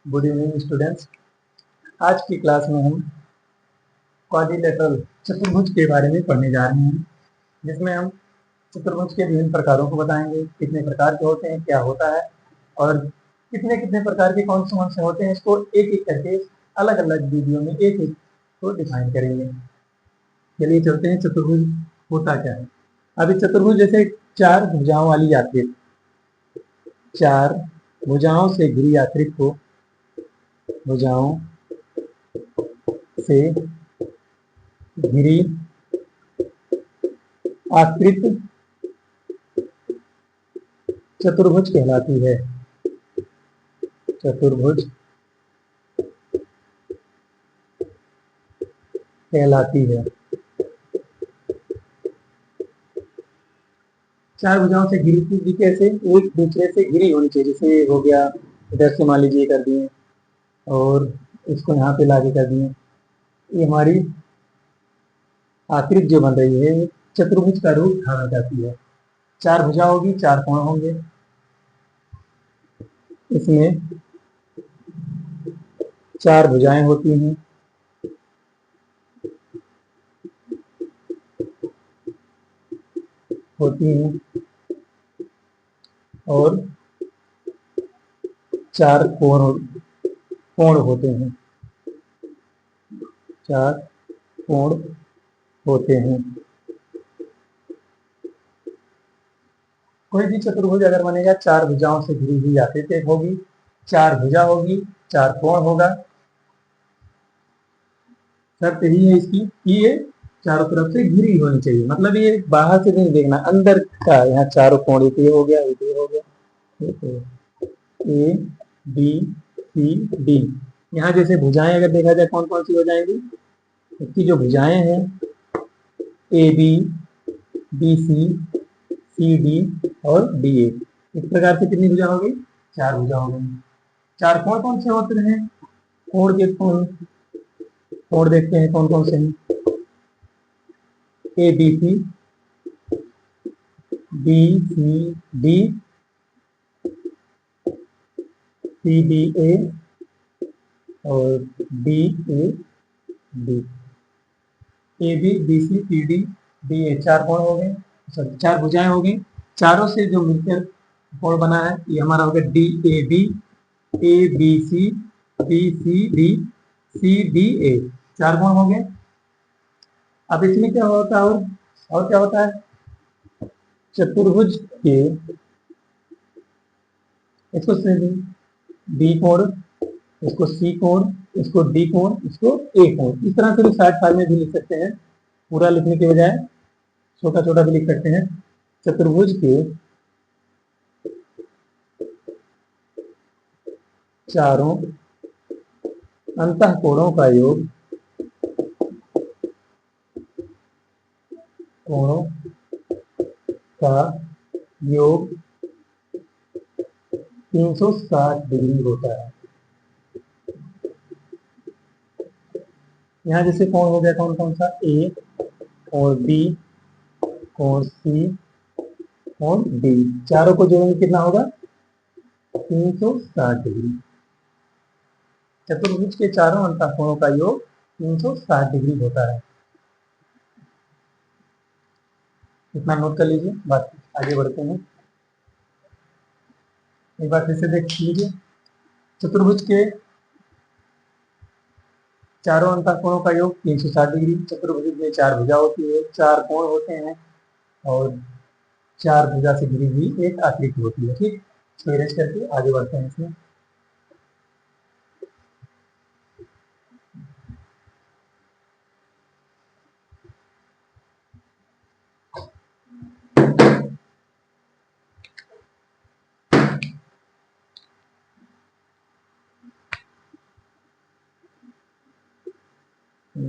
Good evening students. आज की class में हम क्वाड्रिलेटरल चतुर्भुज के बारे में पढ़ने जा रहे हैं, जिसमें हम चतुर्भुज के विभिन्न प्रकारों को बताएंगे, कितने प्रकार के होते हैं, क्या होता है और कितने कितने प्रकार के कौन से होते हैं। इसको एक एक करके अलग अलग वीडियो में एक एक को डिफाइन करेंगे। चलिए चलते हैं, चतुर्भुज होता क्या है। अभी चतुर्भुज जैसे चार भुजाओं वाली आकृति, चार भुजाओं से घिरी आकृति को भुजाओं से घिरी आकृति चतुर्भुज कहलाती है। चतुर्भुज कहलाती है। चार भुजाओं से घिरी थी, कैसे? एक दूसरे से घिरी होनी चाहिए। जैसे हो गया, इधर से मान लीजिए कर दिए और इसको यहाँ पे लाके कर दिए। ये हमारी आकृति जो बन रही है चतुर्भुज का रूप धारण करती है। चार भुजा होगी, चार कोण होंगे। इसमें चार भुजाएं होती हैं और चार कोण होते हैं। चार कोण होते हैं। कोई भी चतुर्भुज अगर बनेगा, चार भुजाओं से घिरी हुई आकृति होगी, चार भुजा होगी, चार कोण होगा। शर्त यही है इसकी कि ये चारों तरफ से घिरी होनी चाहिए, मतलब ये बाहर से नहीं देखना, अंदर का। यहाँ चारों कोण, ये हो गया, ये हो गया, ए बी सी डी। यहाँ जैसे भुजाएं अगर देखा जाए कौन कौन सी हो जाएंगी, इसकी जो भुजाएं हैं A B, B C D और डी ए, इस प्रकार से कितनी भुजा हो गई? चार भुजा हो गई। चार कोण कौन से होते हैं? कोण के कोण देखते हैं कौन कौन से हैं। A B C, B C D, C D A और D A D. A B C C D D A, चार कोण हो गए, सॉरी चार भुजाएं हो गई। चारों से जो मिलकर कोण बना है ये हमारा हो गया D A B, A B C, B C D, C D A. चार कोण हो गए। अब इसमें क्या होता है और क्या होता है? चतुर्भुज के इसको बी कोण, इसको सी कोण, इसको डी कोण, इसको ए कोण। इस तरह से भी शार्ट फॉर्म में भी लिख सकते हैं, पूरा लिखने के बजाय छोटा छोटा भी लिख सकते हैं। चतुर्भुज के चारों अंतःकोणों का योग, कोणों का योग 360 डिग्री होता है। यहाँ जैसे कोण हो गया कौन कौन सा? ए और बी और सी और डी, चारों को जोड़ेंगे कितना होगा? 360 डिग्री। चतुर्भुज के चारों अंतःकोणों का योग 360 डिग्री होता है। इतना नोट कर लीजिए, बात आगे बढ़ते हैं। एक बार फिर से देख लीजिए, चतुर्भुज के चारों अंतःकोणों का योग 360 डिग्री। चतुर्भुज में चार भुजा होती है, चार कोण होते हैं और चार भुजा से घिरी हुई एक आकृति होती है। ठीक, अरेंज करके आगे बढ़ते हैं इसमें।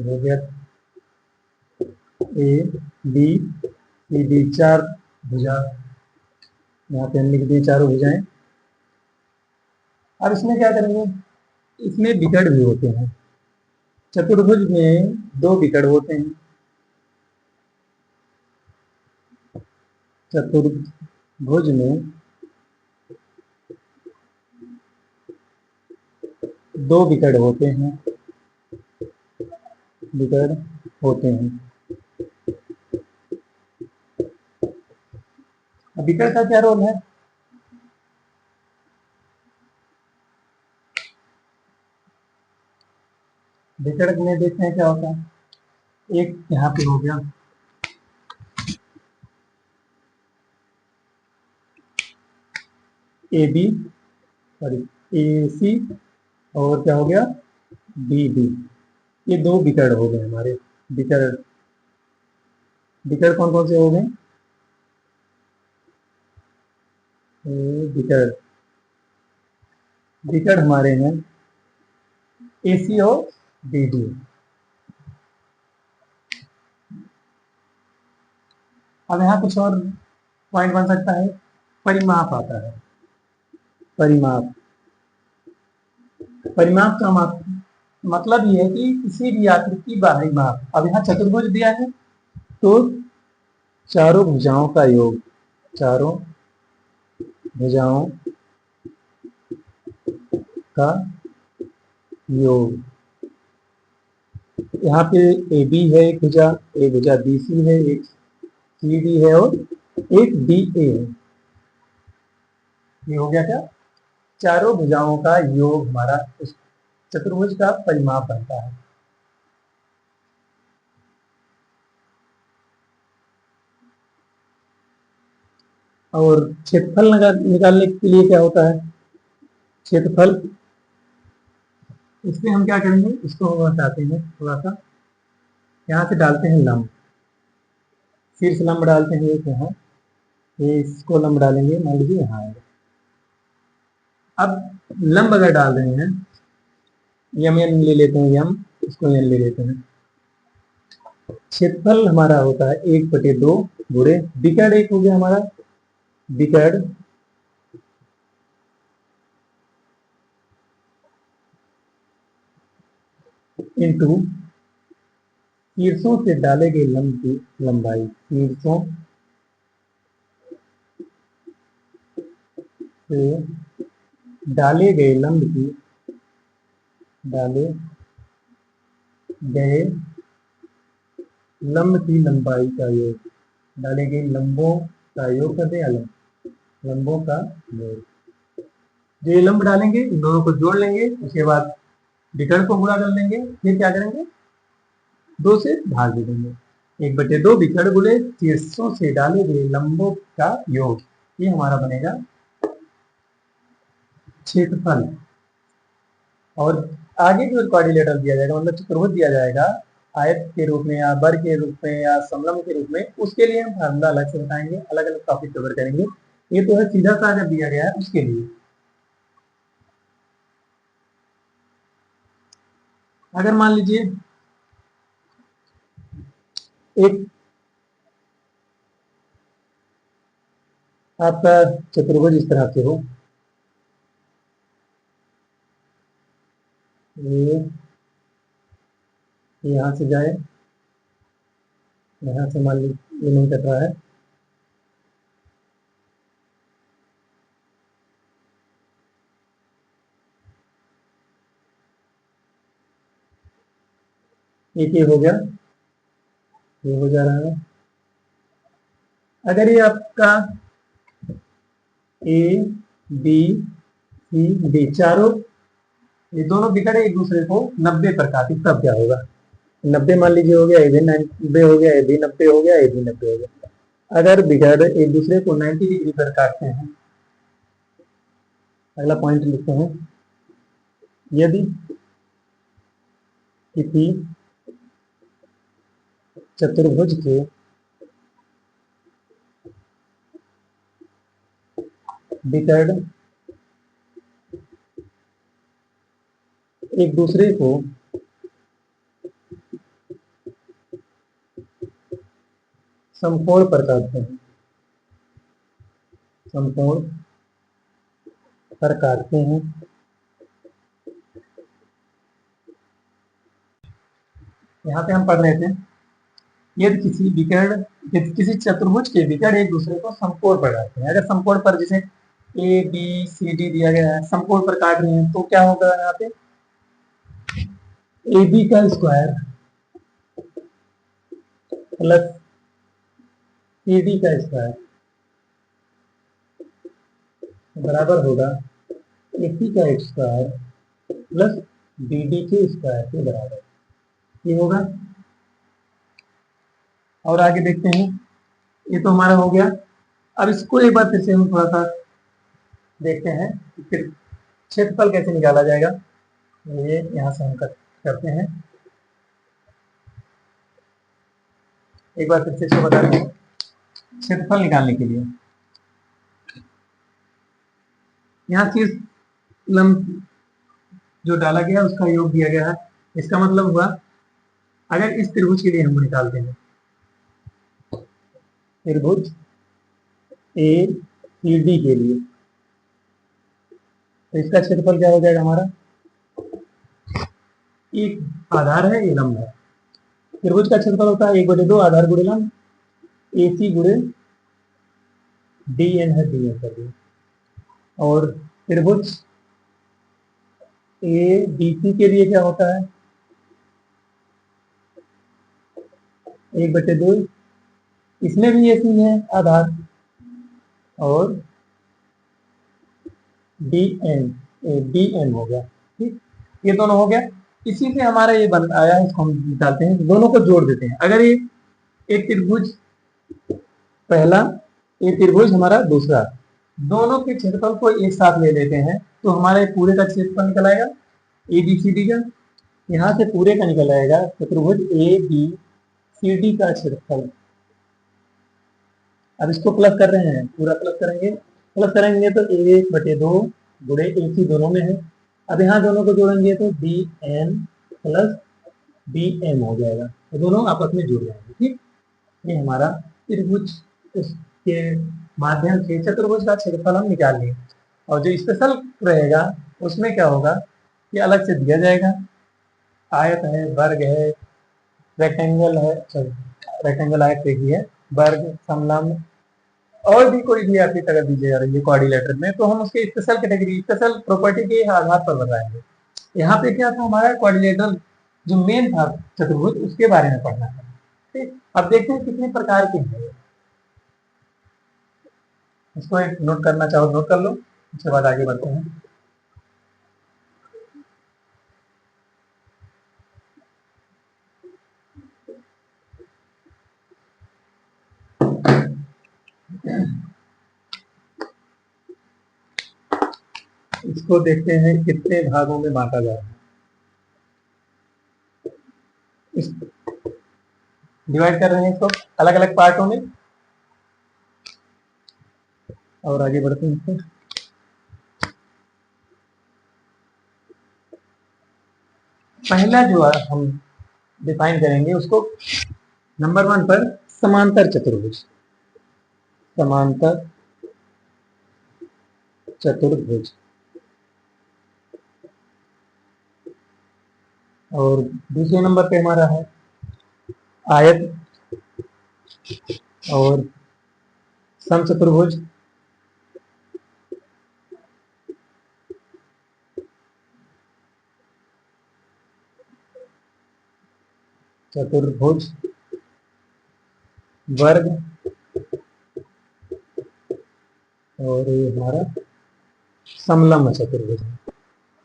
हो गया ए बी सी डी, चार भुजा, यहाँ पे हम लिख दिए चारों भुजाएं। अब इसमें क्या करेंगे? इसमें विकर्ण भी होते हैं। चतुर्भुज में दो विकर्ण होते हैं। चतुर्भुज में दो विकर्ण होते हैं, विकर्ण होते हैं। अब विकर्ण का क्या रोल है? विकर्ण में देखते हैं क्या होता है। एक यहाँ पे हो गया ए बी, सॉरी ए सी, और क्या हो गया बी डी। ये दो विकर्ण हो गए हमारे। विकर्ण, विकर्ण कौन कौन से हो गए? विकर्ण, विकर्ण हमारे हैं ए सी और बी डी। अब यहाँ कुछ और पॉइंट बन सकता है, परिमाप आता है। परिमाप, परिमाप का मतलब ये है कि किसी भी आकृति बाहरी माप। अब यहाँ चतुर्भुज दिया है तो चारों भुजाओं का योग, चारों भुजाओं का योग। यहाँ पे ए बी है एक भुजा, एक भुजा बी सी है, एक सी डी है और एक डी ए है। ये हो गया क्या? चारों भुजाओं का योग हमारा उस चतुर्भुज का परिमाप बनता है। और क्षेत्रफल निकालने के लिए क्या होता है? क्षेत्रफल, इसमें हम क्या करेंगे, इसको हम बताते हैं थोड़ा सा। यहाँ से डालते हैं लंब, शीर्ष लंब डालते हैं एक यहाँ, ये इसको लंब डालेंगे, मान लीजिए यहाँ आएगा। अब लंब अगर डाल रहे हैं, यम एन ले लेते हैं, यम इसको एन ले लेते हैं। क्षेत्रफल हमारा होता है 1/2 गुणे विकर्ण, एक हो गया हमारा विकर्ण इंटू शीर्षों से डाले गए लंब की लंबाई, शीर्षों से डाले गए लंब की, डाले गए लंब की लंबाई का योग, डाले गए लंबों का योग करते हैं, लंबों का योग। जो ये लंब डालेंगे इन दोनों को जोड़ लेंगे, उसके बाद विकर्ण को गुणा कर लेंगे, फिर क्या करेंगे 2 से भाग दे देंगे। 1/2 विकर्ण गुणे शीर्षों से डाले गए लंबों का योग, ये हमारा बनेगा क्षेत्रफल। और आगे जो क्वाड्रिलेटरल दिया जाएगा, मतलब चतुर्भुज दिया जाएगा आयत के रूप में या वर्ग के रूप में या समलंब के रूप में, उसके लिए हम फार्मूला अलग से बताएंगे, अलग अलग टॉपिक कवर करेंगे। ये तो है सीधा सा अगर दिया गया है उसके लिए। अगर मान लीजिए एक आपका चतुर्भुज इस तरह से हो, ये यहाँ से जाए, यहाँ से मान लीजिए ये नहीं कट रहा है, एक ये हो गया, ये हो जा रहा है। अगर ये आपका ए बी सी डी चारों, ये दोनों विकर्ण एक दूसरे को 90 पर काटे, तब क्या होगा? 90 मान लीजिए हो गया, ए बी 90 हो गया, ए बी 90 हो गया, ए बी 90 हो गया। अगर विकर्ण एक दूसरे को 90 डिग्री पर काटते हैं, अगला पॉइंट लिखते हैं, यदि किसी चतुर्भुज के विकर्ण एक दूसरे को समकोण पर काटते हैं, समकोण पर काटते हैं, यहाँ पे हम पढ़ रहे थे, यदि किसी विकर्ण, किसी चतुर्भुज के विकर्ण एक दूसरे को समकोण पर काटते हैं। अगर समकोण पर, जैसे ए बी सी डी दिया गया है, समकोण पर काट रहे हैं, तो क्या होगा यहाँ पे ए बी का स्क्वायर प्लस सी डी का स्क्वायर बराबर होगा ए सी का स्क्वायर प्लस बी डी के स्क्वायर के बराबर, ये होगा। और आगे देखते हैं, ये तो हमारा हो गया। अब इसको एक बार फिर से हम थोड़ा सा देखते हैं कि फिर क्षेत्रफल कैसे निकाला जाएगा। ये यहाँ से हम करते हैं, एक बार फिर से इसको बता दें। क्षेत्रफल निकालने के लिए यहाँ शीर्ष लंब जो डाला गया उसका योग दिया गया है। इसका मतलब हुआ अगर इस त्रिभुज के लिए हम निकालते हैं, त्रिभुज ए सी डी के लिए, तो इसका क्षेत्रफल क्या हो जाएगा हमारा, एक आधार है, ये लंब है। त्रिभुज का क्षेत्रफल होता है 1/2 आधार गुणे लंब, ए सी गुणे डी एन है, डी एन कर दिया। और त्रिभुज ए बी सी के लिए क्या होता है, 1/2, इसमें भी ए सी है आधार, और डी एन हो गया। ठीक, ये दोनों हो गया। इसी से हमारा ये बन आया, इसको हम निकालते हैं, दोनों को जोड़ देते हैं। अगर ये एक त्रिभुज पहला, ये त्रिभुज हमारा दूसरा, दोनों के क्षेत्रफल को एक साथ ले लेते हैं तो हमारे पूरे का क्षेत्रफल निकल आएगा ए बी सी डी का। यहाँ से पूरे का निकल आएगा चतुर्भुज ए बी सी डी का क्षेत्रफल। अब इसको प्लस कर रहे हैं, पूरा प्लस करेंगे, प्लस करेंगे तो 1/2 गुणे ए सी दोनों में है। अब यहाँ दोनों को जोड़ेंगे तो D N plus D M हो जाएगा, तो दोनों आपस में जुड़ जाएंगे। ठीक, ये हमारा त्रिभुज के माध्यम से चतुर्भुज का क्षेत्रफल हम निकाल लेंगे। और जो स्पेशल रहेगा उसमें क्या होगा कि अलग से दिया जाएगा, आयत है, वर्ग है, रेक्टेंगल है, रेक्टेंगल आयत एक ही है, वर्ग, समलंब, और भी कोई भी आकृति अगर दी जा रही है क्वाड्रिलेटरल में, तो हम उसके स्पेशल कैटेगरी, स्पेशल प्रॉपर्टी के आधार पर बताएंगे। यहाँ पे क्या था हमारा क्वाड्रिलेटरल जो मेन था चतुर्भुज, उसके बारे में पढ़ना है। ठीक, अब देखते हैं कितने प्रकार के हैं। इसको एक नोट करना चाहो नोट कर लो, उसके बाद आगे बढ़ते हैं। इसको देखते हैं कितने भागों में बांटा जा रहा है। इस डिवाइड कर रहे हैं इसको अलग अलग पार्टों में, और आगे बढ़ते हैं इसको। पहला जो हम डिफाइन करेंगे उसको नंबर 1 पर समांतर चतुर्भुज, समांतर चतुर्भुज। और दूसरे नंबर पे हमारा है आयत और समचतुर्भुज, चतुर्भुज, वर्ग, और ये हमारा समलंब चतुर्भुज है,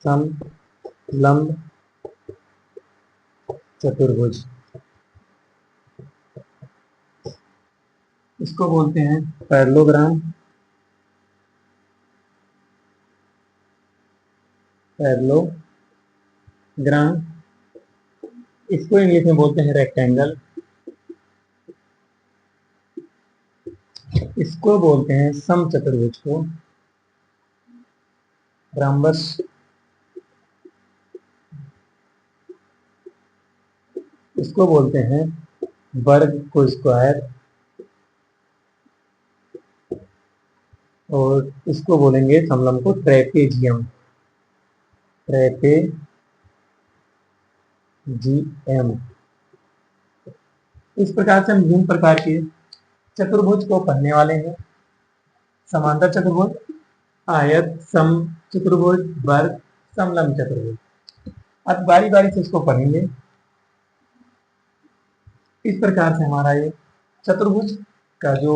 समलंब चतुर्भुज। इसको बोलते हैं पैरेललोग्राम, पैरेललोग्राम। इसको इंग्लिश में बोलते हैं रेक्टेंगल, इसको बोलते हैं समचतुर्भुज को रम्बस, इसको बोलते हैं वर्ग को स्क्वायर, और इसको बोलेंगे समलंब को ट्रेपेजियम, ट्रेपेजियम। इस प्रकार से हम विभिन्न प्रकार के चतुर्भुज को पढ़ने वाले हैं। समांतर चतुर्भुज, आयत, सम चतुर्भुज, वर्ग, समलंब चतुर्भुज। अब बारी बारी से इसको पढ़ेंगे। इस प्रकार से हमारा ये चतुर्भुज का जो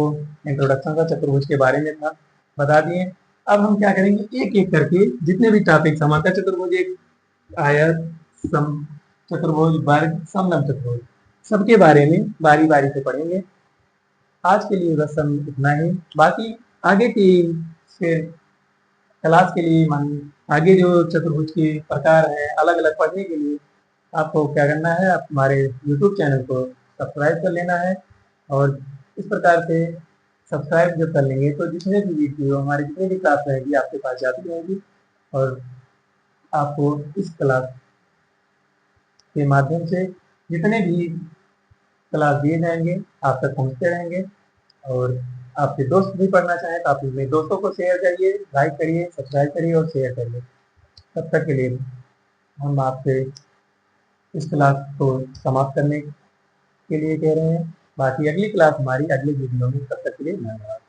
इंट्रोडक्शन था चतुर्भुज के बारे में था, बता दिए। अब हम क्या करेंगे, एक एक करके जितने भी टॉपिक समांतर चतुर्भुज, एक आयत, सम चतुर्भुज, वर्ग, समलंब चतुर्भुज, सबके बारे में बारी बारी से पढ़ेंगे। आज के लिए बस हम इतना ही। बाकी आगे की फिर क्लास के लिए आगे जो चतुर्भुज के प्रकार हैं अलग अलग पढ़ने के लिए आपको क्या करना है, आप हमारे यूट्यूब चैनल को सब्सक्राइब कर लेना है। और इस प्रकार से सब्सक्राइब जब कर लेंगे तो जितने भी वीडियो हमारी जितनी भी क्लास रहेगी आपके पास जाती रहेगी, और आपको इस क्लास के माध्यम से जितने भी क्लास दिए जाएंगे आप तक पहुंचते रहेंगे। और आपके दोस्त भी पढ़ना चाहें तो आप अपने दोस्तों को शेयर करिए, लाइक करिए, सब्सक्राइब करिए और शेयर करिए। तब तक के लिए हम आपसे इस क्लास को समाप्त करने के लिए कह रहे हैं। बाकी अगली क्लास हमारी अगली वीडियो में, तब तक के लिए धन्यवाद।